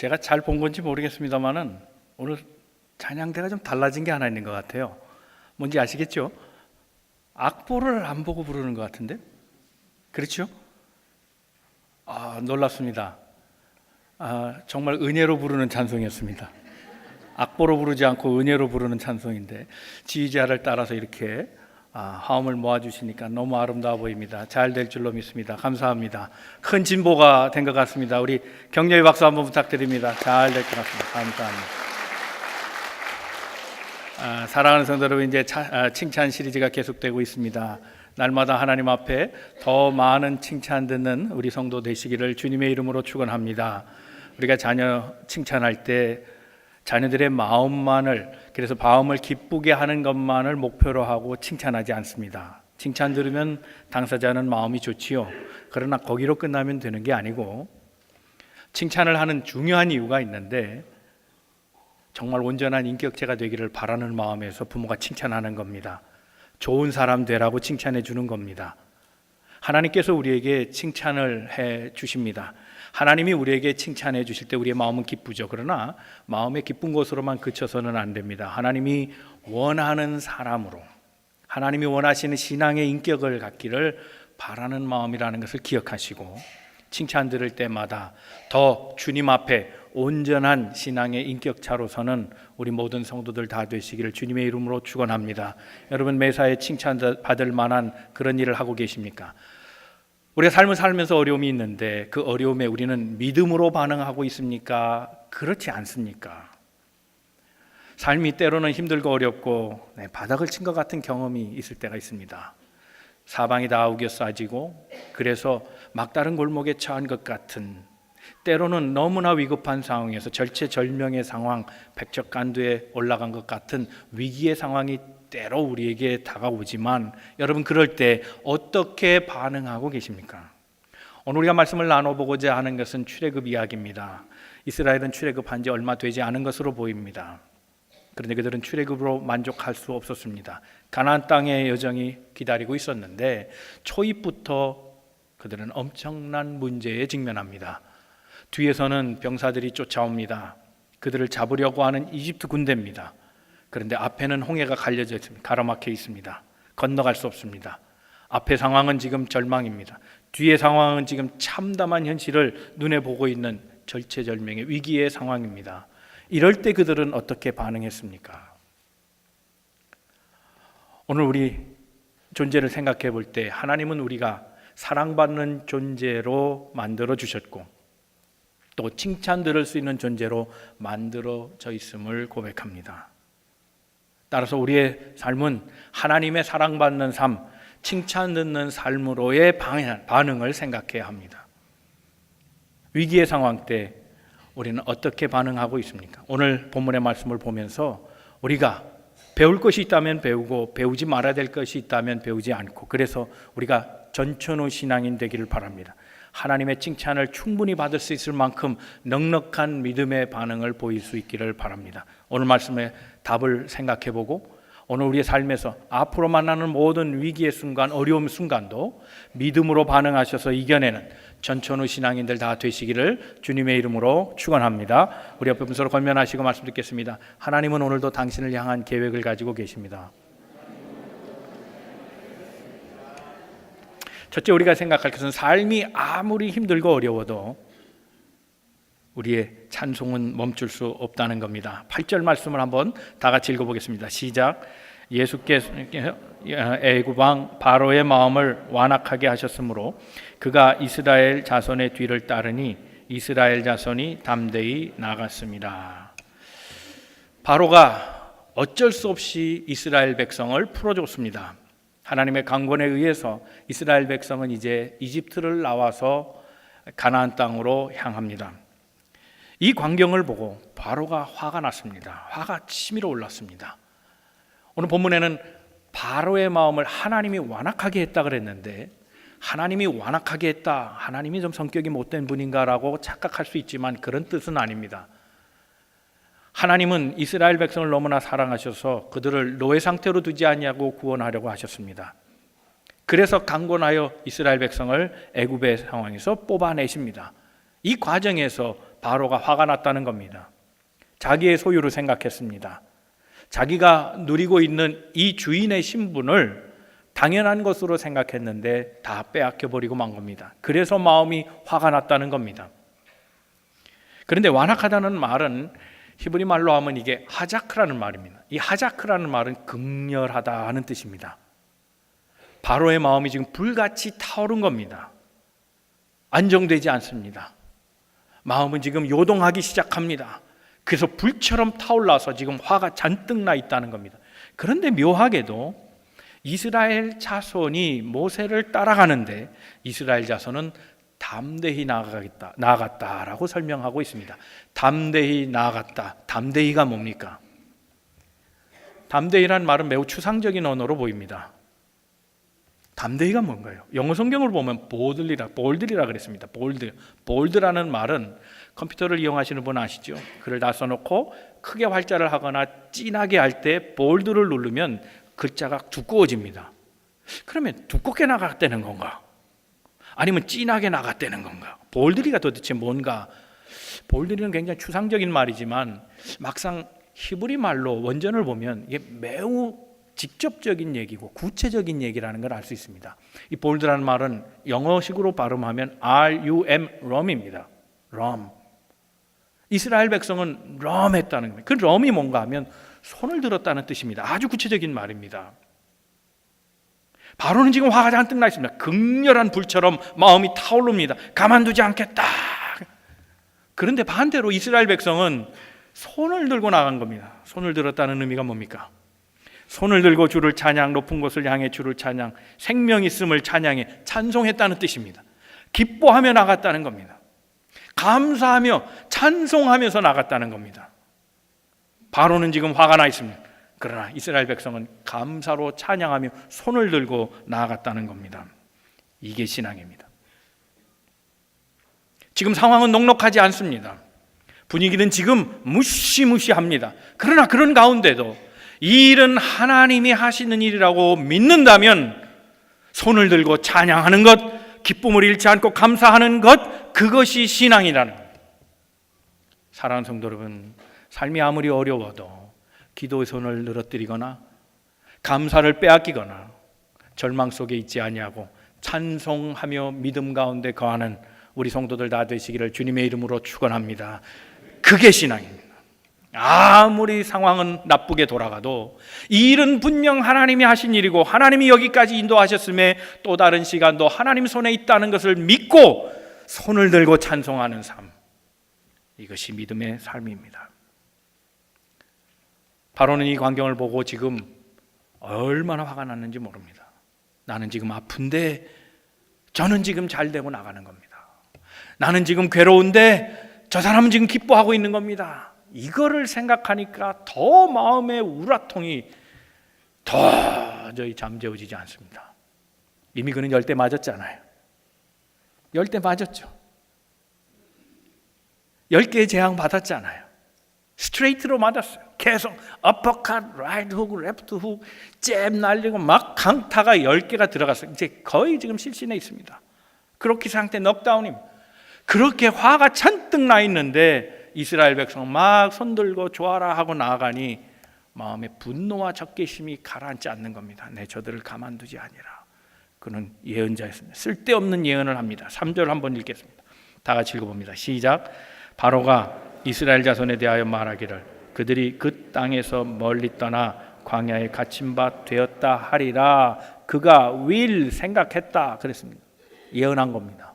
제가 잘 본 건지 모르겠습니다만은 오늘 찬양대가 좀 달라진 게 하나 있는 것 같아요. 뭔지 아시겠죠? 악보를 안 보고 부르는 것 같은데? 그렇죠? 놀랍습니다. 정말 은혜로 부르는 찬송이었습니다. 악보로 부르지 않고 은혜로 부르는 찬송인데 지휘자를 따라서 이렇게 화음을 모아주시니까 너무 아름다워 보입니다. 잘 될 줄로 믿습니다. 감사합니다. 큰 진보가 된 것 같습니다. 우리 격려의 박수 한번 부탁드립니다. 잘 될 것 같습니다. 감사합니다. 사랑하는 성도 여러분, 이제 칭찬 시리즈가 계속되고 있습니다. 날마다 하나님 앞에 더 많은 칭찬 듣는 우리 성도 되시기를 주님의 이름으로 축원합니다. 우리가 자녀 칭찬할 때 자녀들의 마음만을, 그래서 마음을 기쁘게 하는 것만을 목표로 하고 칭찬하지 않습니다. 칭찬 들으면 당사자는 마음이 좋지요. 그러나 거기로 끝나면 되는 게 아니고 칭찬을 하는 중요한 이유가 있는데 정말 온전한 인격체가 되기를 바라는 마음에서 부모가 칭찬하는 겁니다. 좋은 사람 되라고 칭찬해 주는 겁니다. 하나님께서 우리에게 칭찬을 해 주십니다. 하나님이 우리에게 칭찬해 주실 때 우리의 마음은 기쁘죠. 그러나 마음의 기쁜 것으로만 그쳐서는 안 됩니다. 하나님이 원하는 사람으로, 하나님이 원하시는 신앙의 인격을 갖기를 바라는 마음이라는 것을 기억하시고 칭찬 들을 때마다 더 주님 앞에 온전한 신앙의 인격차로서는 우리 모든 성도들 다 되시기를 주님의 이름으로 축원합니다. 여러분, 매사에 칭찬받을 만한 그런 일을 하고 계십니까? 우리가 삶을 살면서 어려움이 있는데 그 어려움에 우리는 믿음으로 반응하고 있습니까? 그렇지 않습니까? 삶이 때로는 힘들고 어렵고 바닥을 친 것 같은 경험이 있을 때가 있습니다. 사방이 다 우겨싸지고 그래서 막다른 골목에 처한 것 같은, 때로는 너무나 위급한 상황에서 절체절명의 상황, 백척간두에 올라간 것 같은 위기의 상황이 때로 우리에게 다가오지만 여러분, 그럴 때 어떻게 반응하고 계십니까? 오늘 우리가 말씀을 나눠보고자 하는 것은 출애굽 이야기입니다. 이스라엘은 출애굽한 지 얼마 되지 않은 것으로 보입니다. 그런데 그들은 출애굽으로 만족할 수 없었습니다. 가나안 땅의 여정이 기다리고 있었는데 초입부터 그들은 엄청난 문제에 직면합니다. 뒤에서는 병사들이 쫓아옵니다. 그들을 잡으려고 하는 이집트 군대입니다. 그런데 앞에는 홍해가 갈려져 있습니다. 가로막혀 있습니다. 건너갈 수 없습니다. 앞의 상황은 지금 절망입니다. 뒤의 상황은 지금 참담한 현실을 눈에 보고 있는 절체절명의 위기의 상황입니다. 이럴 때 그들은 어떻게 반응했습니까? 오늘 우리 존재를 생각해 볼 때 하나님은 우리가 사랑받는 존재로 만들어 주셨고 또 칭찬 들을 수 있는 존재로 만들어져 있음을 고백합니다. 따라서 우리의 삶은 하나님의 사랑받는 삶, 칭찬 듣는 삶으로의 반응을 생각해야 합니다. 위기의 상황 때 우리는 어떻게 반응하고 있습니까? 오늘 본문의 말씀을 보면서 우리가 배울 것이 있다면 배우고 배우지 말아야 될 것이 있다면 배우지 않고, 그래서 우리가 전천후 신앙인 되기를 바랍니다. 하나님의 칭찬을 충분히 받을 수 있을 만큼 넉넉한 믿음의 반응을 보일 수 있기를 바랍니다. 오늘 말씀의 답을 생각해보고 오늘 우리의 삶에서 앞으로 만나는 모든 위기의 순간, 어려움 순간도 믿음으로 반응하셔서 이겨내는 전천후 신앙인들 다 되시기를 주님의 이름으로 축원합니다. 우리 옆에 분서로 권면하시고 말씀 듣겠습니다. 하나님은 오늘도 당신을 향한 계획을 가지고 계십니다. 첫째, 우리가 생각할 것은 삶이 아무리 힘들고 어려워도 우리의 찬송은 멈출 수 없다는 겁니다. 8절 말씀을 한번 다 같이 읽어보겠습니다. 시작. 예수께서 애굽 왕 바로의 마음을 완악하게 하셨으므로 그가 이스라엘 자손의 뒤를 따르니 이스라엘 자손이 담대히 나갔습니다. 바로가 어쩔 수 없이 이스라엘 백성을 풀어줬습니다. 하나님의 강권에 의해서 이스라엘 백성은 이제 이집트를 나와서 가나안 땅으로 향합니다. 이 광경을 보고 바로가 화가 났습니다. 화가 치밀어 올랐습니다. 오늘 본문에는 바로의 마음을 하나님이 완악하게 했다 그랬는데, 하나님이 완악하게 했다, 하나님이 좀 성격이 못된 분인가라고 착각할 수 있지만 그런 뜻은 아닙니다. 하나님은 이스라엘 백성을 너무나 사랑하셔서 그들을 노예 상태로 두지 아니하고 구원하려고 하셨습니다. 그래서 강권하여 이스라엘 백성을 애굽의 상황에서 뽑아내십니다. 이 과정에서 바로가 화가 났다는 겁니다. 자기의 소유로 생각했습니다. 자기가 누리고 있는 이 주인의 신분을 당연한 것으로 생각했는데 다 빼앗겨 버리고 만 겁니다. 그래서 마음이 화가 났다는 겁니다. 그런데 완악하다는 말은 히브리 말로 하면 이게 하자크라는 말입니다. 이 하자크라는 말은 극렬하다 하는 뜻입니다. 바로의 마음이 지금 불같이 타오른 겁니다. 안정되지 않습니다. 마음은 지금 요동하기 시작합니다. 그래서 불처럼 타올라서 지금 화가 잔뜩 나 있다는 겁니다. 그런데 묘하게도 이스라엘 자손이 모세를 따라가는데 이스라엘 자손은 담대히 나아갔다라고 설명하고 있습니다. 담대히 나아갔다. 담대히가 뭡니까? 담대히란 말은 매우 추상적인 언어로 보입니다. 담대히가 뭔가요? 영어 성경을 보면 볼드리라 그랬습니다. 볼드라는 말은 컴퓨터를 이용하시는 분 아시죠? 글을 다 써놓고 크게 활자를 하거나 진하게 할 때 볼드를 누르면 글자가 두꺼워집니다. 그러면 두껍게 나갔다는 건가? 아니면 진하게 나갔다는 건가? 볼드리가 도대체 뭔가? 볼드리는 굉장히 추상적인 말이지만 막상 히브리 말로 원전을 보면 이게 매우 직접적인 얘기고 구체적인 얘기라는 걸 알 수 있습니다. 이 볼드라는 말은 영어식으로 발음하면 R-U-M, 럼입니다. 럼. 이스라엘 백성은 럼했다는 겁니다. 그 럼이 뭔가 하면 손을 들었다는 뜻입니다. 아주 구체적인 말입니다. 바로는 지금 화가 잔뜩 나 있습니다. 극렬한 불처럼 마음이 타오릅니다. 가만두지 않겠다. 그런데 반대로 이스라엘 백성은 손을 들고 나간 겁니다. 손을 들었다는 의미가 뭡니까? 손을 들고 주를 찬양, 높은 곳을 향해 주를 찬양, 생명 있음을 찬양해 찬송했다는 뜻입니다. 기뻐하며 나갔다는 겁니다. 감사하며 찬송하면서 나갔다는 겁니다. 바로는 지금 화가 나 있습니다. 그러나 이스라엘 백성은 감사로 찬양하며 손을 들고 나아갔다는 겁니다. 이게 신앙입니다. 지금 상황은 녹록하지 않습니다. 분위기는 지금 무시무시합니다. 그러나 그런 가운데도 이 일은 하나님이 하시는 일이라고 믿는다면 손을 들고 찬양하는 것, 기쁨을 잃지 않고 감사하는 것, 그것이 신앙이라는 것. 사랑하는 성도 여러분, 삶이 아무리 어려워도 기도의 손을 늘어뜨리거나 감사를 빼앗기거나 절망 속에 있지 아니하고 찬송하며 믿음 가운데 거하는 우리 성도들 다 되시기를 주님의 이름으로 축원합니다. 그게 신앙입니다. 아무리 상황은 나쁘게 돌아가도 이 일은 분명 하나님이 하신 일이고 하나님이 여기까지 인도하셨음에 또 다른 시간도 하나님 손에 있다는 것을 믿고 손을 들고 찬송하는 삶, 이것이 믿음의 삶입니다. 바로는 이 광경을 보고 지금 얼마나 화가 났는지 모릅니다. 나는 지금 아픈데 저는 지금 잘 되고 나가는 겁니다. 나는 지금 괴로운데 저 사람은 지금 기뻐하고 있는 겁니다. 이거를 생각하니까 더 마음의 우라통이 도저히 잠재워지지 않습니다. 이미 그는 열대 맞았잖아요. 열대 맞았죠. 10개의 재앙 받았잖아요. 스트레이트로 맞았어요. 계속 어퍼컷, 라이트 훅, 레프트 훅, 잽 날리고 막 강타가 10개가 들어갔어요. 이제 거의 지금 실신해 있습니다. 그렇게 상태 넉다운입니다. 그렇게 화가 잔뜩 나 있는데 이스라엘 백성 막 손들고 좋아라 하고 나아가니 마음의 분노와 적개심이 가라앉지 않는 겁니다. 내 저들을 가만두지 아니라. 그는 예언자였습니다. 쓸데없는 예언을 합니다. 3절 한번 읽겠습니다. 다 같이 읽어봅니다. 시작. 바로가 이스라엘 자손에 대하여 말하기를 그들이 그 땅에서 멀리 떠나 광야에 갇힌 바 되었다 하리라. 그가 will 생각했다 그랬습니다. 예언한 겁니다.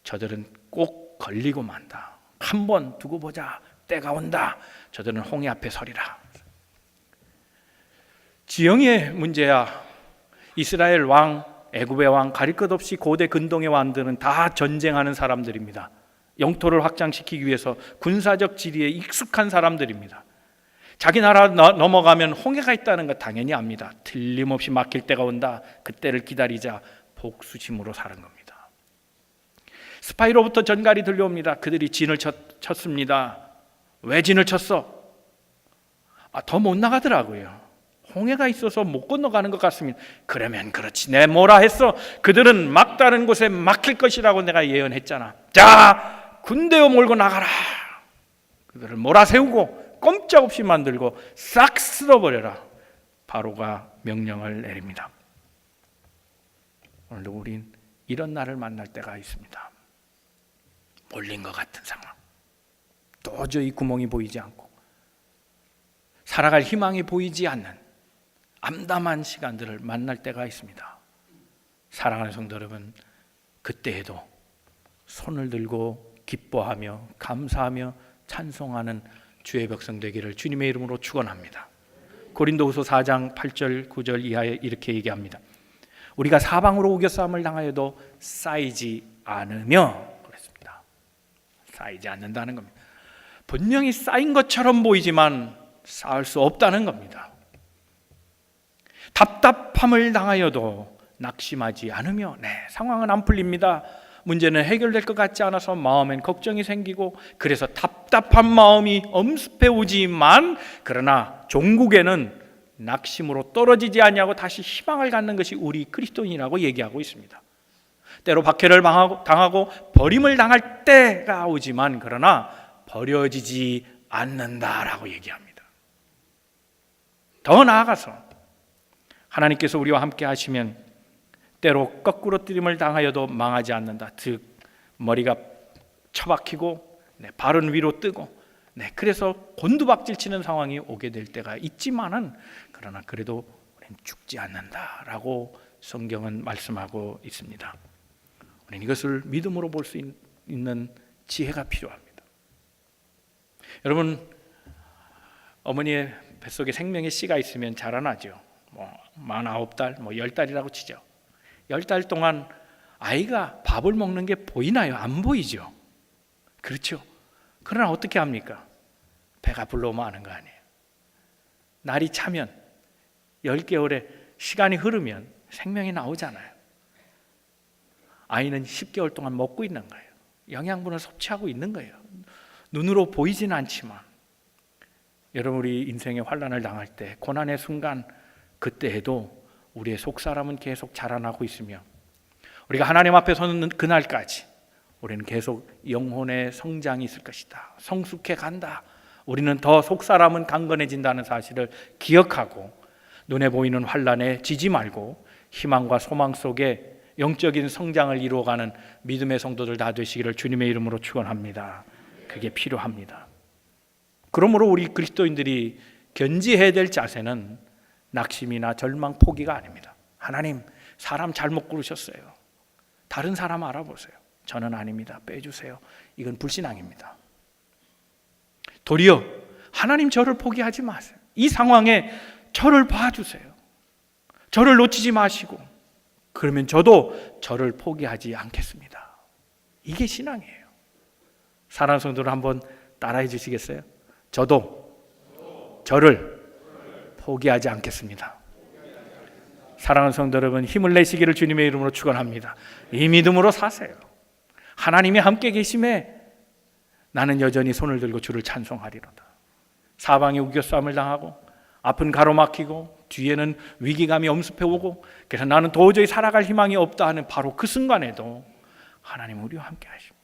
저들은 꼭 걸리고 만다. 한 번 두고 보자. 때가 온다. 저들은 홍해 앞에 서리라. 지형의 문제야. 이스라엘 왕, 애굽의 왕, 가릴 것 없이 고대 근동의 왕들은 다 전쟁하는 사람들입니다. 영토를 확장시키기 위해서 군사적 지리에 익숙한 사람들입니다. 자기 나라 넘어가면 홍해가 있다는 것 당연히 압니다. 틀림없이 막힐 때가 온다. 그때를 기다리자. 복수심으로 사는 겁니다. 스파이로부터 전갈이 들려옵니다. 그들이 진을 쳤습니다. 왜 진을 쳤어? 더 못 나가더라고요. 홍해가 있어서 못 건너가는 것 같습니다. 그러면 그렇지. 내 뭐라 했어? 그들은 막다른 곳에 막힐 것이라고 내가 예언했잖아. 자, 군대여 몰고 나가라. 그들을 몰아세우고 꼼짝없이 만들고 싹 쓸어버려라. 바로가 명령을 내립니다. 오늘도 우린 이런 날을 만날 때가 있습니다. 몰린 것 같은 상황, 도저히 구멍이 보이지 않고 살아갈 희망이 보이지 않는 암담한 시간들을 만날 때가 있습니다. 사랑하는 성도 여러분, 그때에도 손을 들고 기뻐하며 감사하며 찬송하는 주의 백성 되기를 주님의 이름으로 축원합니다. 고린도후서 4장 8절 9절 이하에 이렇게 얘기합니다. 우리가 사방으로 우겨싸움을 당하여도 쌓이지 않으며, 그랬습니다. 쌓이지 않는다는 겁니다. 분명히 쌓인 것처럼 보이지만 쌓을 수 없다는 겁니다. 답답함을 당하여도 낙심하지 않으며, 상황은 안 풀립니다. 문제는 해결될 것 같지 않아서 마음엔 걱정이 생기고, 그래서 답답한 마음이 엄습해 오지만, 그러나 종국에는 낙심으로 떨어지지 않냐고 다시 희망을 갖는 것이 우리 그리스도인이라고 얘기하고 있습니다. 때로 박해를 당하고 버림을 당할 때가 오지만, 그러나 버려지지 않는다라고 얘기합니다. 더 나아가서 하나님께서 우리와 함께 하시면 때로 거꾸로 뜨림을 당하여도 망하지 않는다. 즉 머리가 처박히고 발은 위로 뜨고, 그래서 곤두박질 치는 상황이 오게 될 때가 있지만은, 그러나 그래도 우리는 죽지 않는다라고 성경은 말씀하고 있습니다. 우리는 이것을 믿음으로 볼 수 있는 지혜가 필요합니다. 여러분, 어머니의 뱃속에 생명의 씨가 있으면 자라나죠. 49달, 10달이라고 치죠. 10달 동안 아이가 밥을 먹는 게 보이나요? 안 보이죠. 그렇죠. 그러나 어떻게 합니까? 배가 불러오면 아는 거 아니에요. 날이 차면 10개월의 시간이 흐르면 생명이 나오잖아요. 아이는 10개월 동안 먹고 있는 거예요. 영양분을 섭취하고 있는 거예요. 눈으로 보이지는 않지만, 여러분, 우리 인생의 환난을 당할 때, 고난의 순간, 그때에도 우리의 속사람은 계속 자라나고 있으며, 우리가 하나님 앞에 서는 그날까지 우리는 계속 영혼의 성장이 있을 것이다. 성숙해 간다. 우리는 더 속사람은 강건해진다는 사실을 기억하고, 눈에 보이는 환난에 지지 말고 희망과 소망 속에 영적인 성장을 이루어가는 믿음의 성도들 다 되시기를 주님의 이름으로 축원합니다. 그게 필요합니다. 그러므로 우리 그리스도인들이 견지해야 될 자세는 낙심이나 절망, 포기가 아닙니다. 하나님, 사람 잘못 고르셨어요. 다른 사람 알아보세요. 저는 아닙니다. 빼주세요. 이건 불신앙입니다. 도리어 하나님, 저를 포기하지 마세요. 이 상황에 저를 봐주세요. 저를 놓치지 마시고, 그러면 저도 저를 포기하지 않겠습니다. 이게 신앙이에요. 사랑하는 성도들 한번 따라해 주시겠어요? 저도 저를 포기하지 않겠습니다. 사랑하는 성도 여러분, 힘을 내시기를 주님의 이름으로 축원합니다. 이 믿음으로 사세요. 하나님이 함께 계심에 나는 여전히 손을 들고 주를 찬송하리로다. 사방에 우겨싸움을 당하고 앞은 가로막히고 뒤에는 위기감이 엄습해 오고, 그래서 나는 도저히 살아갈 희망이 없다 하는 바로 그 순간에도 하나님 우리와 함께 하시고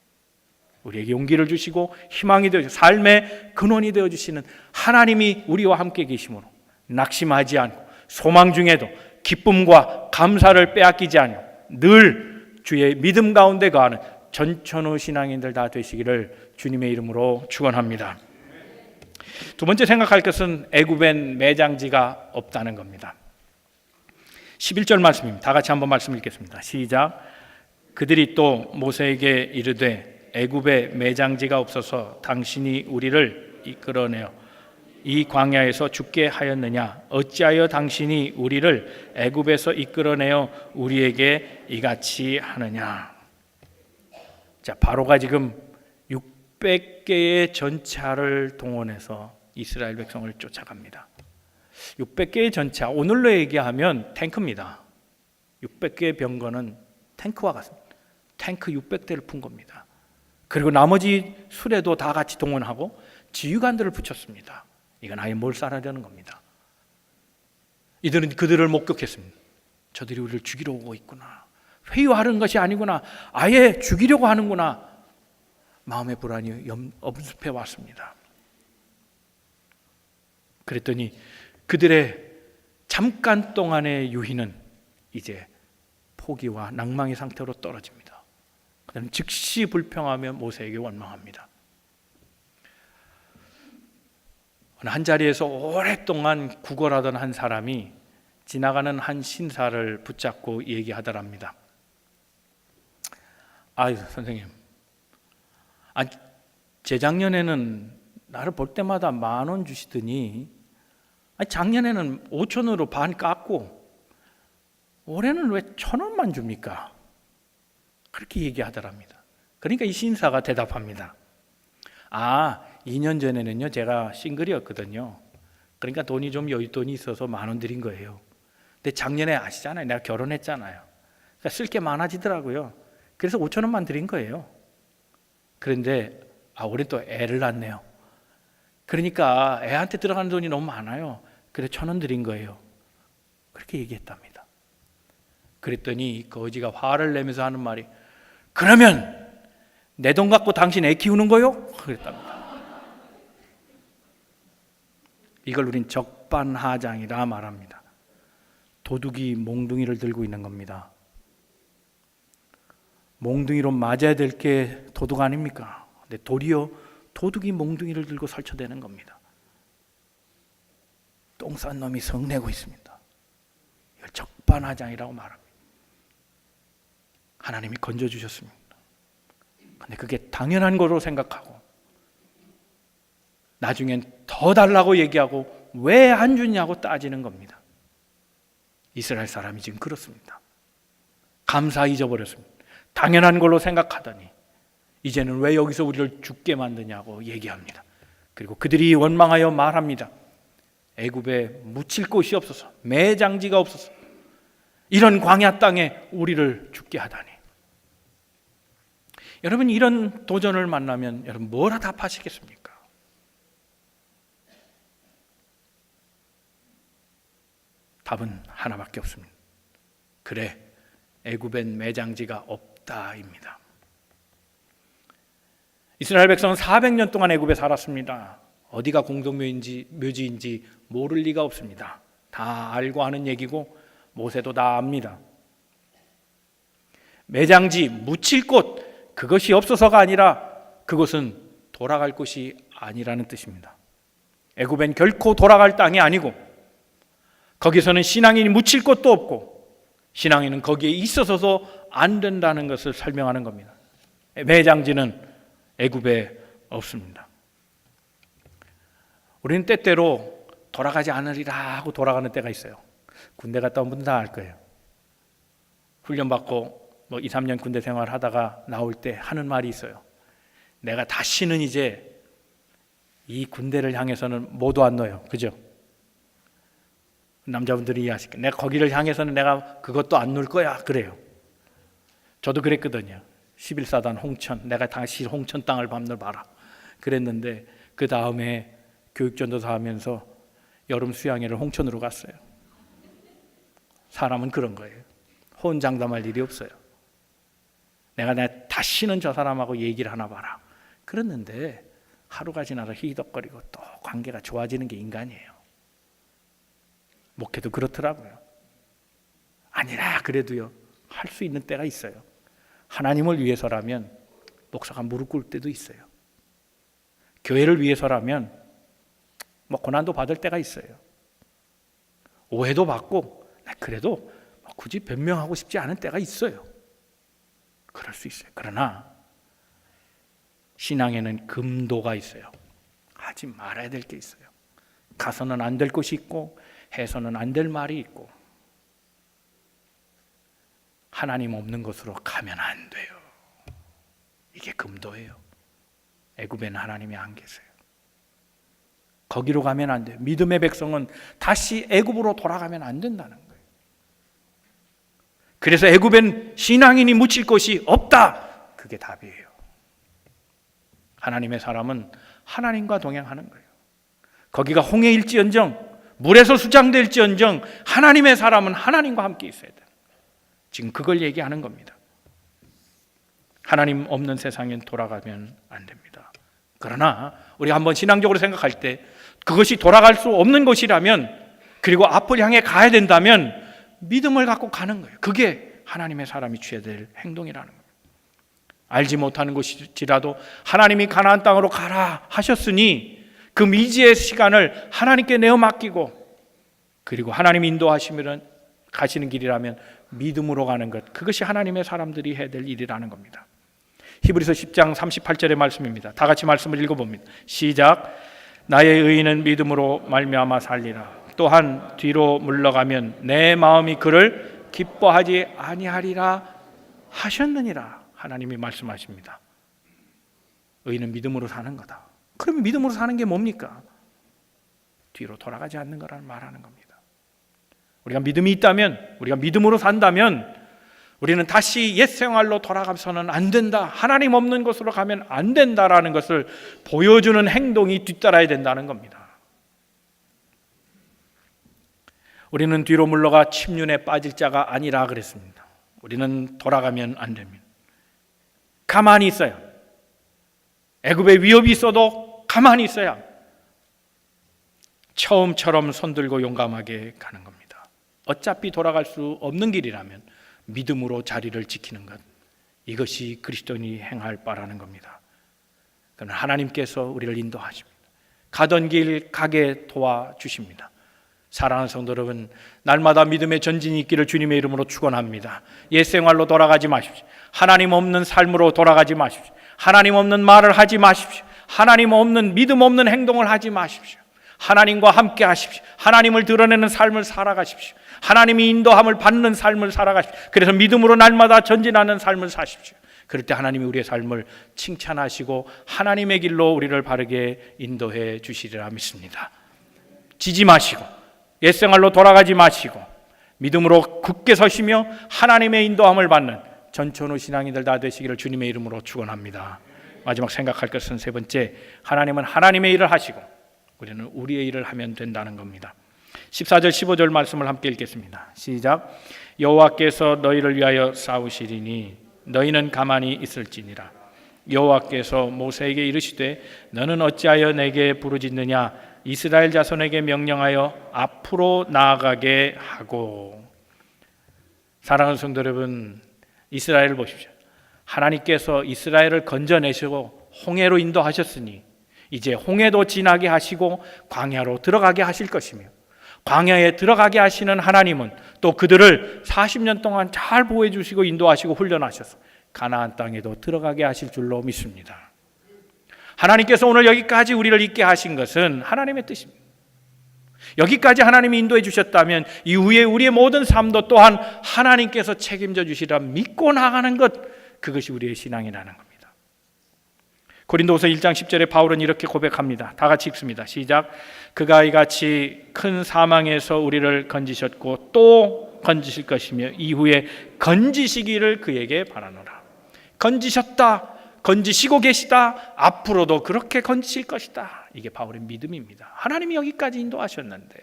우리에게 용기를 주시고 희망이 되어 주시고 삶의 근원이 되어 주시는 하나님이 우리와 함께 계심으로 낙심하지 않고 소망 중에도 기쁨과 감사를 빼앗기지 않고 늘 주의 믿음 가운데 거하는 전천후 신앙인들 다 되시기를 주님의 이름으로 축원합니다. 두 번째 생각할 것은 애굽엔 매장지가 없다는 겁니다. 11절 말씀입니다. 다 같이 한번 말씀 읽겠습니다. 시작. 그들이 또 모세에게 이르되 애굽에 매장지가 없어서 당신이 우리를 이끌어내어 이 광야에서 죽게 하였느냐? 어찌하여 당신이 우리를 애굽에서 이끌어내어 우리에게 이같이 하느냐? 자, 바로가 지금 600개의 전차를 동원해서 이스라엘 백성을 쫓아갑니다. 600개의 전차, 오늘로 얘기하면 탱크입니다. 600개의 병거는 탱크와 같습니다. 탱크 600대를 푼 겁니다. 그리고 나머지 수레도 다 같이 동원하고 지휘관들을 붙였습니다. 이건 아예 몰살하려는 겁니다. 이들은 그들을 목격했습니다. 저들이 우리를 죽이러 오고 있구나. 회유하는 것이 아니구나. 아예 죽이려고 하는구나. 마음의 불안이 엄습해 왔습니다. 그랬더니 그들의 잠깐 동안의 유희는 이제 포기와 낭망의 상태로 떨어집니다. 그다음 즉시 불평하며 모세에게 원망합니다. 어느 한 자리에서 오랫동안 구걸하던 한 사람이 지나가는 한 신사를 붙잡고 얘기하더랍니다. 아유 선생님, 재작년에는 나를 볼 때마다 10,000원 주시더니 작년에는 5,000원으로 반 깎고 올해는 왜 1,000원만 줍니까? 그렇게 얘기하더랍니다. 그러니까 이 신사가 대답합니다. 2년 전에는요 제가 싱글이었거든요. 그러니까 돈이 좀 여윳돈이 있어서 10,000원 드린 거예요. 근데 작년에 아시잖아요, 내가 결혼했잖아요. 그러니까 쓸 게 많아지더라고요. 그래서 5,000원만 드린 거예요. 그런데 올해 또 애를 낳네요. 그러니까 애한테 들어가는 돈이 너무 많아요. 그래서 1,000원 드린 거예요. 그렇게 얘기했답니다. 그랬더니 거지가 화를 내면서 하는 말이, 그러면 내 돈 갖고 당신 애 키우는 거요? 그랬답니다. 이걸 우린 적반하장이라 말합니다. 도둑이 몽둥이를 들고 있는 겁니다. 몽둥이로 맞아야 될 게 도둑 아닙니까? 근데 도리어 도둑이 몽둥이를 들고 설쳐대는 겁니다. 똥 싼 놈이 성내고 있습니다. 이걸 적반하장이라고 말합니다. 하나님이 건져주셨습니다. 근데 그게 당연한 거로 생각하고 나중엔 더 달라고 얘기하고 왜 안 주냐고 따지는 겁니다. 이스라엘 사람이 지금 그렇습니다. 감사 잊어버렸습니다. 당연한 걸로 생각하더니 이제는 왜 여기서 우리를 죽게 만드냐고 얘기합니다. 그리고 그들이 원망하여 말합니다. 애굽에 묻힐 곳이 없어서, 매장지가 없어서 이런 광야 땅에 우리를 죽게 하다니. 여러분, 이런 도전을 만나면 여러분 뭐라 답하시겠습니까? 답은 하나밖에 없습니다. 그래, 애굽엔 매장지가 없다입니다. 이스라엘 백성은 400년 동안 애굽에 살았습니다. 어디가 공동묘지인지 모를 리가 없습니다. 다 알고 하는 얘기고 모세도 다 압니다. 매장지, 묻힐 곳, 그것이 없어서가 아니라 그것은 돌아갈 곳이 아니라는 뜻입니다. 애굽엔 결코 돌아갈 땅이 아니고 거기서는 신앙인이 묻힐 곳도 없고 신앙인은 거기에 있어서도 안 된다는 것을 설명하는 겁니다. 매장지는 애굽에 없습니다. 우리는 때때로 돌아가지 않으리라 하고 돌아가는 때가 있어요. 군대 갔다 온 분들 다 알 거예요. 훈련받고 2, 3년 군대 생활하다가 나올 때 하는 말이 있어요. 내가 다시는 이제 이 군대를 향해서는 모두 안 넣어요. 그죠? 남자분들이 이해하실 거예요. 내가 거기를 향해서는 내가 그것도 안 놓을 거야. 그래요. 저도 그랬거든요. 11사단 홍천, 내가 다시 홍천 땅을 밟는 봐라. 그랬는데 그 다음에 교육전도사 하면서 여름 수양회를 홍천으로 갔어요. 사람은 그런 거예요. 호언장담할 일이 없어요. 내가 다시는 저 사람하고 얘기를 하나 봐라. 그랬는데 하루가 지나서 희덕거리고 또 관계가 좋아지는 게 인간이에요. 목회도 그렇더라고요. 아니라 그래도요, 할 수 있는 때가 있어요. 하나님을 위해서라면 목사가 무릎 꿇을 때도 있어요. 교회를 위해서라면 고난도 받을 때가 있어요. 오해도 받고 그래도 굳이 변명하고 싶지 않은 때가 있어요. 그럴 수 있어요. 그러나 신앙에는 금도가 있어요. 하지 말아야 될 게 있어요. 가서는 안 될 것이 있고 해서는 안 될 말이 있고 하나님 없는 곳으로 가면 안 돼요. 이게 금도예요. 애굽에는 하나님이 안 계세요. 거기로 가면 안 돼요. 믿음의 백성은 다시 애굽으로 돌아가면 안 된다는 거예요. 그래서 애굽엔 신앙인이 묻힐 곳이 없다. 그게 답이에요. 하나님의 사람은 하나님과 동행하는 거예요. 거기가 홍해일지언정 물에서 수장될지언정 하나님의 사람은 하나님과 함께 있어야 돼요. 지금 그걸 얘기하는 겁니다. 하나님 없는 세상엔 돌아가면 안 됩니다. 그러나 우리가 한번 신앙적으로 생각할 때 그것이 돌아갈 수 없는 것이라면, 그리고 앞을 향해 가야 된다면 믿음을 갖고 가는 거예요. 그게 하나님의 사람이 취해야 될 행동이라는 거예요. 알지 못하는 것이라도 하나님이 가나안 땅으로 가라 하셨으니 그 미지의 시간을 하나님께 내어 맡기고, 그리고 하나님이 인도하시면 가시는 길이라면 믿음으로 가는 것, 그것이 하나님의 사람들이 해야 될 일이라는 겁니다. 히브리서 10장 38절의 말씀입니다. 다 같이 말씀을 읽어봅니다. 시작. 나의 의인은 믿음으로 말미암아 살리라. 또한 뒤로 물러가면 내 마음이 그를 기뻐하지 아니하리라 하셨느니라. 하나님이 말씀하십니다. 의인은 믿음으로 사는 거다. 그러면 믿음으로 사는 게 뭡니까? 뒤로 돌아가지 않는 거라는 말하는 겁니다. 우리가 믿음이 있다면, 우리가 믿음으로 산다면 우리는 다시 옛 생활로 돌아가서는 안 된다, 하나님 없는 곳으로 가면 안 된다라는 것을 보여주는 행동이 뒤따라야 된다는 겁니다. 우리는 뒤로 물러가 침륜에 빠질 자가 아니라 그랬습니다. 우리는 돌아가면 안 됩니다. 가만히 있어야, 애굽의 위협이 있어도 가만히 있어야 처음처럼 손들고 용감하게 가는 겁니다. 어차피 돌아갈 수 없는 길이라면 믿음으로 자리를 지키는 것, 이것이 그리스도인이 행할 바라는 겁니다. 그러나 하나님께서 우리를 인도하십니다. 가던 길 가게 도와주십니다. 사랑하는 성도 여러분, 날마다 믿음의 전진이 있기를 주님의 이름으로 축원합니다. 옛 생활로 돌아가지 마십시오. 하나님 없는 삶으로 돌아가지 마십시오. 하나님 없는 말을 하지 마십시오. 하나님 없는, 믿음 없는 행동을 하지 마십시오. 하나님과 함께 하십시오. 하나님을 드러내는 삶을 살아가십시오. 하나님이 인도함을 받는 삶을 살아가십시오. 그래서 믿음으로 날마다 전진하는 삶을 사십시오. 그럴 때 하나님이 우리의 삶을 칭찬하시고 하나님의 길로 우리를 바르게 인도해 주시리라 믿습니다. 지지 마시고 옛생활로 돌아가지 마시고 믿음으로 굳게 서시며 하나님의 인도함을 받는 전천후 신앙인들 다 되시기를 주님의 이름으로 축원합니다. 마지막 생각할 것은 세 번째, 하나님은 하나님의 일을 하시고 우리는 우리의 일을 하면 된다는 겁니다. 14절 15절 말씀을 함께 읽겠습니다. 시작. 여호와께서 너희를 위하여 싸우시리니 너희는 가만히 있을지니라. 여호와께서 모세에게 이르시되 너는 어찌하여 내게 부르짖느냐. 이스라엘 자손에게 명령하여 앞으로 나아가게 하고. 사랑하는 성도 여러분, 이스라엘을 보십시오. 하나님께서 이스라엘을 건져내시고 홍해로 인도하셨으니 이제 홍해도 지나게 하시고 광야로 들어가게 하실 것이며, 광야에 들어가게 하시는 하나님은 또 그들을 40년 동안 잘 보호해 주시고 인도하시고 훈련하셔서 가나안 땅에도 들어가게 하실 줄로 믿습니다. 하나님께서 오늘 여기까지 우리를 있게 하신 것은 하나님의 뜻입니다. 여기까지 하나님이 인도해 주셨다면 이후에 우리의 모든 삶도 또한 하나님께서 책임져 주시라 믿고 나가는 것, 그것이 우리의 신앙이라는 겁니다. 고린도후서 1장 10절에 바울은 이렇게 고백합니다. 다 같이 읽습니다. 시작. 그가 이같이 큰 사망에서 우리를 건지셨고 또 건지실 것이며 이후에 건지시기를 그에게 바라노라. 건지셨다, 건지시고 계시다, 앞으로도 그렇게 건지실 것이다. 이게 바울의 믿음입니다. 하나님이 여기까지 인도하셨는데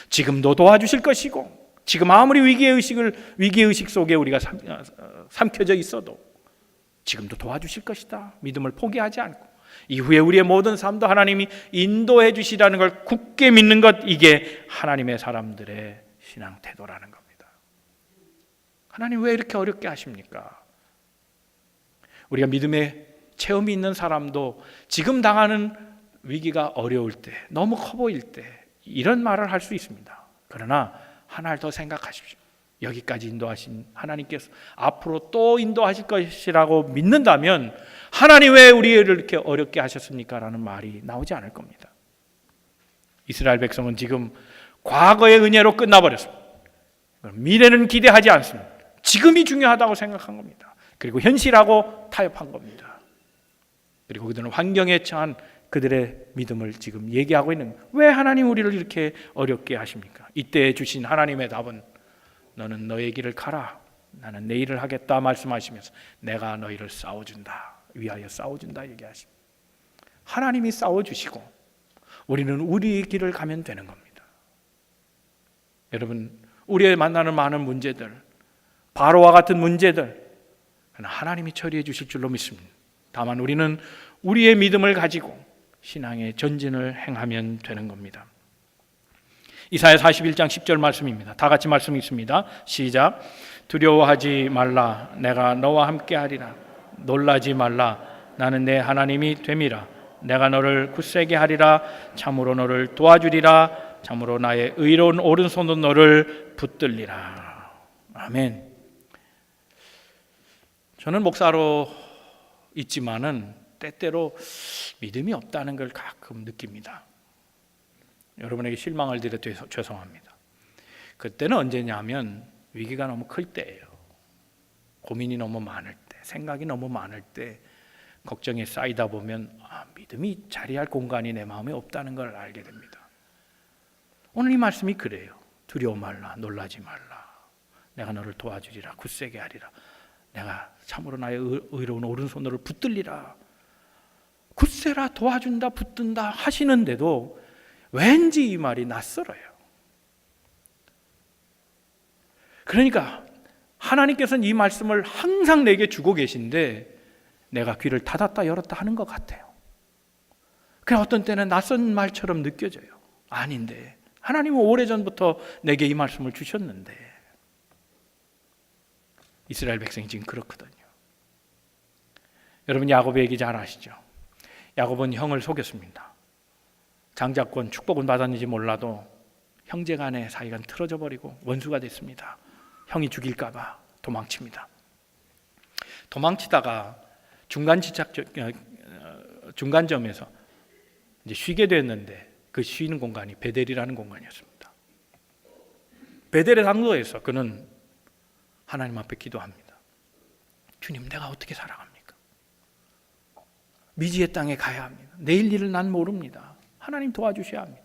지금도 도와주실 것이고, 지금 아무리 위기의식 속에 우리가 삼켜져 있어도 지금도 도와주실 것이다. 믿음을 포기하지 않고 이후에 우리의 모든 삶도 하나님이 인도해 주시라는 걸 굳게 믿는 것, 이게 하나님의 사람들의 신앙 태도라는 겁니다. 하나님 왜 이렇게 어렵게 하십니까? 우리가 믿음의 체험이 있는 사람도 지금 당하는 위기가 어려울 때, 너무 커 보일 때 이런 말을 할 수 있습니다. 그러나 하나를 더 생각하십시오. 여기까지 인도하신 하나님께서 앞으로 또 인도하실 것이라고 믿는다면 하나님 왜 우리를 이렇게 어렵게 하셨습니까? 라는 말이 나오지 않을 겁니다. 이스라엘 백성은 지금 과거의 은혜로 끝나버렸습니다. 미래는 기대하지 않습니다. 지금이 중요하다고 생각한 겁니다. 그리고 현실하고 타협한 겁니다. 그리고 그들은 환경에 처한 그들의 믿음을 지금 얘기하고 있는 거예요. 왜 하나님 우리를 이렇게 어렵게 하십니까? 이때 주신 하나님의 답은 너는 너의 길을 가라, 나는 내 일을 하겠다 말씀하시면서 내가 너희를 싸워준다, 위하여 싸워준다 얘기하십니다. 하나님이 싸워주시고 우리는 우리의 길을 가면 되는 겁니다. 여러분, 우리의 만나는 많은 문제들, 바로와 같은 문제들, 하나님이 처리해 주실 줄로 믿습니다. 다만 우리는 우리의 믿음을 가지고 신앙의 전진을 행하면 되는 겁니다. 이사야 41장 10절 말씀입니다. 다 같이 말씀 읽습니다. 시작. 두려워하지 말라. 내가 너와 함께하리라. 놀라지 말라. 나는 내 하나님이 됨이라. 내가 너를 굳세게 하리라. 참으로 너를 도와주리라. 참으로 나의 의로운 오른손으로 너를 붙들리라. 아멘. 저는 목사로 있지만은 때때로 믿음이 없다는 걸 가끔 느낍니다. 여러분에게 실망을 드려 죄송합니다. 그때는 언제냐면 위기가 너무 클 때예요. 고민이 너무 많을 때, 생각이 너무 많을 때, 걱정이 쌓이다 보면 믿음이 자리할 공간이 내 마음에 없다는 걸 알게 됩니다. 오늘 이 말씀이 그래요. 두려워 말라, 놀라지 말라. 내가 너를 도와주리라, 굳세게 하리라. 내가 참으로 나의 의로운 오른손으로 붙들리라. 굳세라, 도와준다, 붙든다 하시는데도 왠지 이 말이 낯설어요. 그러니까 하나님께서는 이 말씀을 항상 내게 주고 계신데 내가 귀를 닫았다 열었다 하는 것 같아요. 그냥 어떤 때는 낯선 말처럼 느껴져요. 아닌데 하나님은 오래전부터 내게 이 말씀을 주셨는데. 이스라엘 백성이 지금 그렇거든요. 여러분 야곱의 얘기 잘 아시죠? 야곱은 형을 속였습니다. 장자권 축복은 받았는지 몰라도 형제 간의 사이가 틀어져 버리고 원수가 됐습니다. 형이 죽일까 봐 도망칩니다. 도망치다가 중간점에서 이제 쉬게 됐는데 그 쉬는 공간이 베델이라는 공간이었습니다. 베델의 장소에서 그는 하나님 앞에 기도합니다. 주님, 내가 어떻게 살아갑니까? 미지의 땅에 가야 합니다. 내일 일을 난 모릅니다. 하나님 도와주셔야 합니다.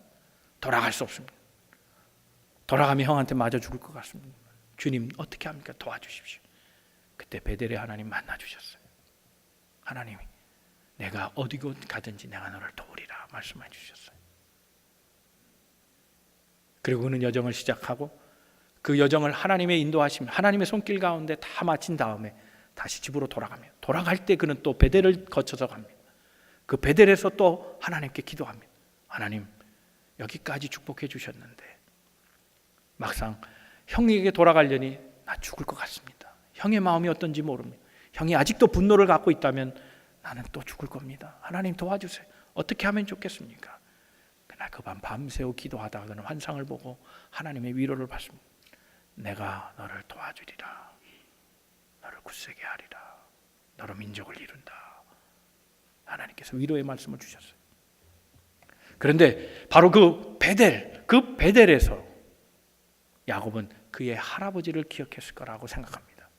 돌아갈 수 없습니다. 돌아가면 형한테 맞아 죽을 것 같습니다. 주님 어떻게 합니까? 도와주십시오. 그때 베델의 하나님 만나 주셨어요. 하나님이 내가 어디고 가든지 내가 너를 도우리라 말씀해 주셨어요. 그리고 그는 여정을 시작하고 그 여정을 하나님의 인도하심, 하나님의 손길 가운데 다 마친 다음에 다시 집으로 돌아갑니다. 돌아갈 때 그는 또 베델을 거쳐서 갑니다. 그 베델에서 또 하나님께 기도합니다. 하나님, 여기까지 축복해 주셨는데 막상 형에게 돌아가려니 나 죽을 것 같습니다. 형의 마음이 어떤지 모릅니다. 형이 아직도 분노를 갖고 있다면 나는 또 죽을 겁니다. 하나님 도와주세요. 어떻게 하면 좋겠습니까? 그날 그 밤 밤새워 기도하다가 그는 환상을 보고 하나님의 위로를 받습니다. 내가 너를 도와주리라. 너를 굳세게 하리라. 너로 민족을 이룬다. 하나님께서 위로의 말씀을 주셨어요. 그런데 바로 그 베델에서 야곱은 그의 할아버지를 기억했을 거라고 생각합니다.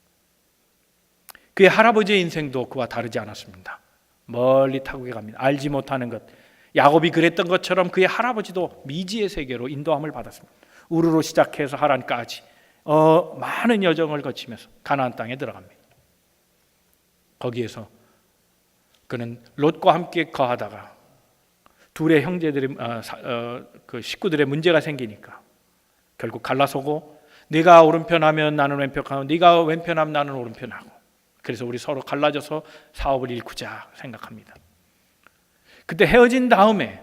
그의 할아버지의 인생도 그와 다르지 않았습니다. 멀리 타국에 갑니다. 알지 못하는 것. 야곱이 그랬던 것처럼 그의 할아버지도 미지의 세계로 인도함을 받았습니다. 우르로 시작해서 하란까지 많은 여정을 거치면서 가나안 땅에 들어갑니다. 거기에서 그는 롯과 함께 거하다가 둘의 형제들의 그 식구들의 문제가 생기니까 결국 갈라서고 네가 오른편하면 나는 왼편하고 네가 왼편하면 나는 오른편하고 그래서 우리 서로 갈라져서 사업을 일구자 생각합니다. 그때 헤어진 다음에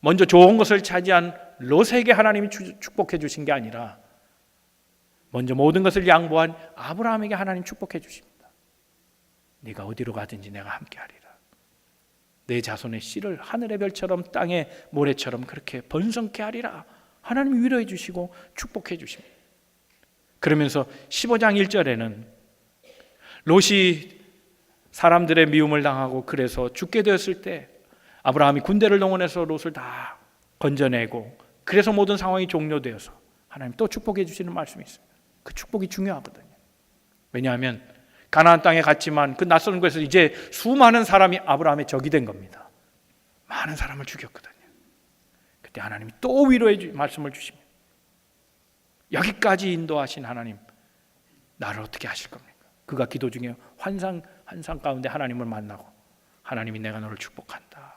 먼저 좋은 것을 차지한 롯에게 하나님이 축복해 주신 게 아니라 먼저 모든 것을 양보한 아브라함에게 하나님 축복해 주십니다. 네가 어디로 가든지 내가 함께하리라. 내 자손의 씨를 하늘의 별처럼 땅의 모래처럼 그렇게 번성케 하리라. 하나님이 위로해 주시고 축복해 주십니다. 그러면서 15장 1절에는 롯이 사람들의 미움을 당하고 그래서 죽게 되었을 때 아브라함이 군대를 동원해서 롯을 다 건져내고 그래서 모든 상황이 종료되어서 하나님 또 축복해 주시는 말씀이 있어요. 그 축복이 중요하거든요. 왜냐하면 가나안 땅에 갔지만 그 낯선 곳에서 이제 수많은 사람이 아브라함의 적이 된 겁니다. 많은 사람을 죽였거든요. 그때 하나님이 또 위로의 말씀을 주십니다. 여기까지 인도하신 하나님, 나를 어떻게 하실 겁니까? 그가 기도 중에 환상 가운데 하나님을 만나고 하나님이 내가 너를 축복한다.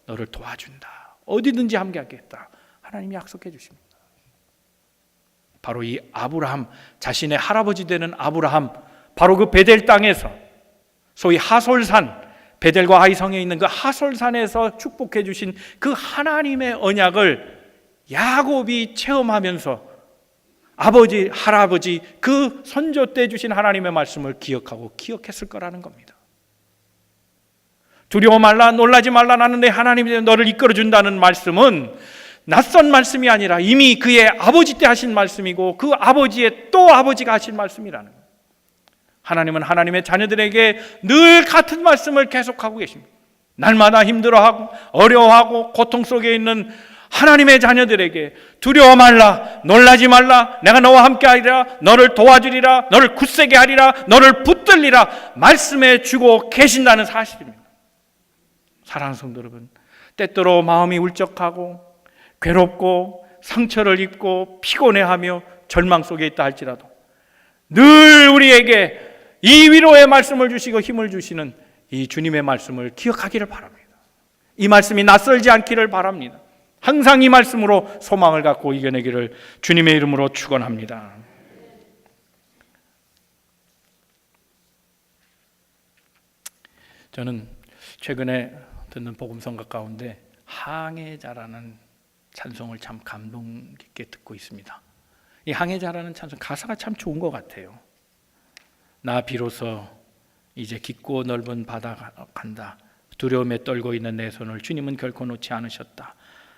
너를 도와준다. 어디든지 함께하겠다. 하나님이 약속해 주십니다. 바로 이 아브라함, 자신의 할아버지 되는 아브라함, 바로 그 베델 땅에서 소위 하솔산, 베델과 아이성에 있는 그 하솔산에서 축복해 주신 그 하나님의 언약을 야곱이 체험하면서 아버지, 할아버지, 그 선조 때 주신 하나님의 말씀을 기억하고 기억했을 거라는 겁니다. 두려워 말라, 놀라지 말라, 나는 내 하나님이 너를 이끌어 준다는 말씀은 낯선 말씀이 아니라 이미 그의 아버지 때 하신 말씀이고 그 아버지의 또 아버지가 하신 말씀이라는 거예요. 하나님은 하나님의 자녀들에게 늘 같은 말씀을 계속하고 계십니다. 날마다 힘들어하고 어려워하고 고통 속에 있는 하나님의 자녀들에게 두려워 말라, 놀라지 말라, 내가 너와 함께하리라, 너를 도와주리라, 너를 굳세게 하리라, 너를 붙들리라 말씀해 주고 계신다는 사실입니다. 사랑하는 성도 여러분, 때때로 마음이 울적하고 괴롭고 상처를 입고 피곤해하며 절망 속에 있다 할지라도 늘 우리에게 이 위로의 말씀을 주시고 힘을 주시는 이 주님의 말씀을 기억하기를 바랍니다. 이 말씀이 낯설지 않기를 바랍니다. 항상 이 말씀으로 소망을 갖고 이겨내기를 주님의 이름으로 축원합니다. 저는 최근에 듣는 복음성가 가운데 항해자라는 찬송을 참 감동 깊게 듣고 있습니다. 이 항해자라는 찬송 가사가 참 좋은 것 같아요. 나 비로소 이제 깊고 넓은 바다 간다. 두려움에 떨고 있는 내 손을 주님은 결코 놓지 않으셨다.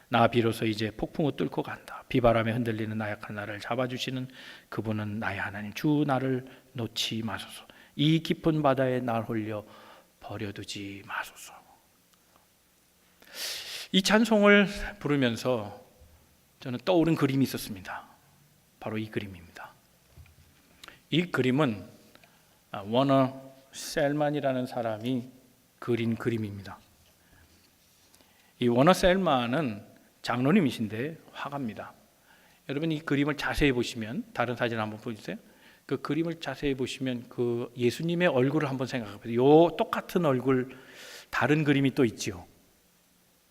나 비로소 이제 폭풍우 뚫고 간다. 비바람에 흔들리는 나약한 나를 잡아주시는 그분은 나의 하나님. 주 나를 놓지 마소서. 이 깊은 바다에 날 홀려 버려두지 마소서. 이 찬송을 부르면서 저는 떠오른 그림이 있었습니다. 바로 이 그림입니다. 이 그림은 워너 셀만이라는 사람이 그린 그림입니다. 이 워너 셀만은 장로님이신데 화가입니다. 여러분 이 그림을 자세히 보시면, 다른 사진 한번 보여주세요. 그 그림을 자세히 보시면 그 예수님의 얼굴을 한번 생각해 보세요. 요 똑같은 얼굴 다른 그림이 또 있지요.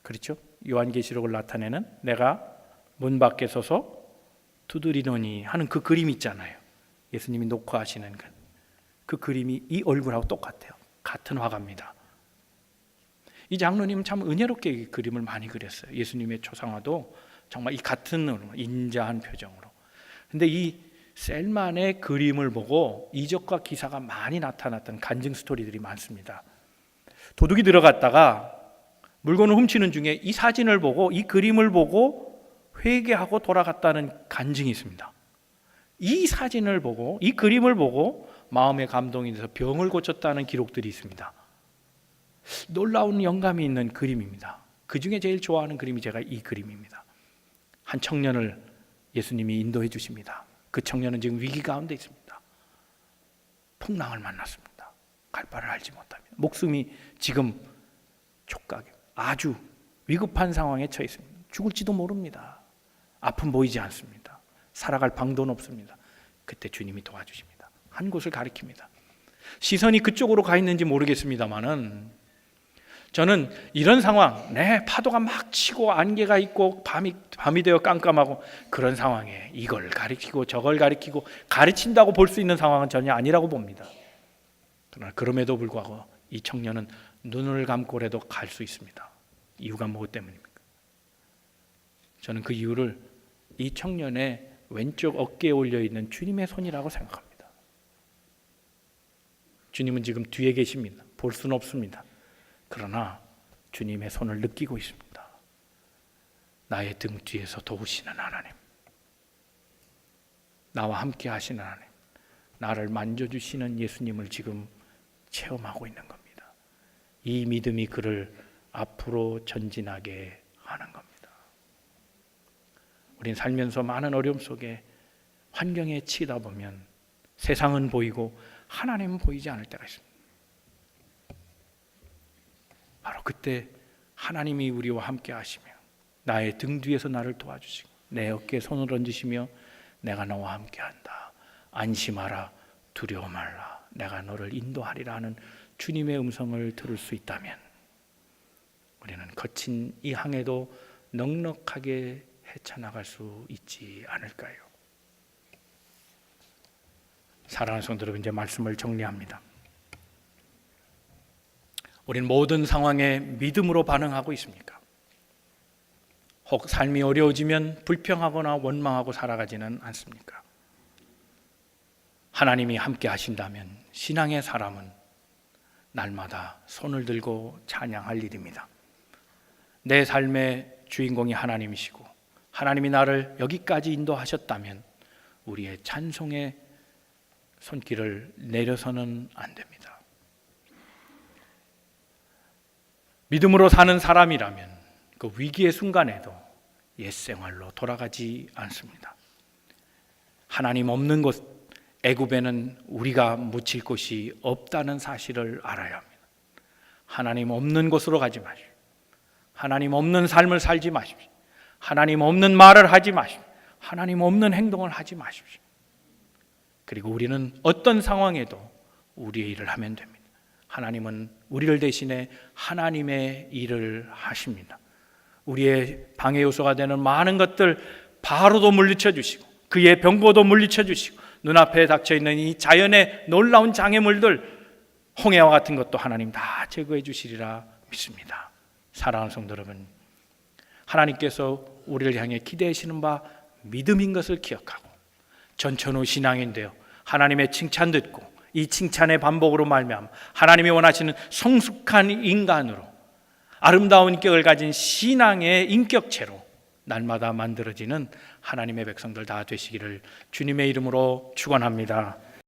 그렇죠? 요한계시록을 나타내는 내가 문 밖에 서서 두드리노니 하는 그 그림 있잖아요. 예수님이 녹화하시는 그 그림이 이 얼굴하고 똑같아요. 같은 화가입니다. 이 장로님은 참 은혜롭게 이 그림을 많이 그렸어요. 예수님의 초상화도 정말 이 같은 인자한 표정으로. 근데 이 셀만의 그림을 보고 이적과 기사가 많이 나타났던 간증 스토리들이 많습니다. 도둑이 들어갔다가 물건을 훔치는 중에 이 사진을 보고 이 그림을 보고 회개하고 돌아갔다는 간증이 있습니다. 이 사진을 보고 이 그림을 보고 마음의 감동이 돼서 병을 고쳤다는 기록들이 있습니다. 놀라운 영감이 있는 그림입니다. 그 중에 제일 좋아하는 그림이 제가 이 그림입니다. 한 청년을 예수님이 인도해 주십니다. 그 청년은 지금 위기 가운데 있습니다. 풍랑을 만났습니다. 갈 바를 알지 못합니다. 목숨이 지금 촉각에 아주 위급한 상황에 처해 있습니다. 죽을지도 모릅니다. 아픔 보이지 않습니다. 살아갈 방도는 없습니다. 그때 주님이 도와주십니다. 한 곳을 가리킵니다. 시선이 그쪽으로 가 있는지 모르겠습니다만은 저는 이런 상황, 파도가 막 치고 안개가 있고 밤이 되어 깜깜하고 그런 상황에 이걸 가리키고 저걸 가리키고 가르친다고 볼 수 있는 상황은 전혀 아니라고 봅니다. 그러나 그럼에도 불구하고 이 청년은 눈을 감고라도 갈 수 있습니다. 이유가 무엇 때문입니까? 저는 그 이유를 이 청년의 왼쪽 어깨에 올려있는 주님의 손이라고 생각합니다. 주님은 지금 뒤에 계십니다. 볼 수는 없습니다. 그러나 주님의 손을 느끼고 있습니다. 나의 등 뒤에서 도우시는 하나님, 나와 함께 하시는 하나님, 나를 만져주시는 예수님을 지금 체험하고 있는 겁니다. 이 믿음이 그를 앞으로 전진하게 하는 겁니다. 우린 살면서 많은 어려움 속에 환경에 치이다 보면 세상은 보이고 하나님은 보이지 않을 때가 있습니다. 바로 그때 하나님이 우리와 함께 하시며 나의 등 뒤에서 나를 도와주시고 내 어깨에 손을 얹으시며 내가 너와 함께 한다. 안심하라. 두려워 말라. 내가 너를 인도하리라 하는 주님의 음성을 들을 수 있다면 우리는 거친 이 항해도 넉넉하게 헤쳐나갈 수 있지 않을까요? 사랑하는 성도 여러분, 이제 말씀을 정리합니다. 우린 모든 상황에 믿음으로 반응하고 있습니까? 혹 삶이 어려워지면 불평하거나 원망하고 살아가지는 않습니까? 하나님이 함께 하신다면 신앙의 사람은 날마다 손을 들고 찬양할 일입니다. 내 삶의 주인공이 하나님이시고 하나님이 나를 여기까지 인도하셨다면 우리의 찬송의 손길을 내려서는 안 됩니다. 믿음으로 사는 사람이라면 그 위기의 순간에도 옛 생활로 돌아가지 않습니다. 하나님 없는 곳 애굽에는 우리가 묻힐 곳이 없다는 사실을 알아야 합니다. 하나님 없는 곳으로 가지 마십시오. 하나님 없는 삶을 살지 마십시오. 하나님 없는 말을 하지 마십시오. 하나님 없는 행동을 하지 마십시오. 그리고 우리는 어떤 상황에도 우리의 일을 하면 됩니다. 하나님은 우리를 대신해 하나님의 일을 하십니다. 우리의 방해 요소가 되는 많은 것들 바로도 물리쳐 주시고 그의 병고도 물리쳐 주시고 눈앞에 닥쳐 있는 이 자연의 놀라운 장애물들 홍해와 같은 것도 하나님 다 제거해 주시리라 믿습니다. 사랑하는 성도 여러분, 하나님께서 우리를 향해 기대하시는 바 믿음인 것을 기억하고 전천후 신앙인되어 하나님의 칭찬 듣고 이 칭찬의 반복으로 말미암아 하나님이 원하시는 성숙한 인간으로 아름다운 인격을 가진 신앙의 인격체로 날마다 만들어지는 하나님의 백성들 다 되시기를 주님의 이름으로 축원합니다.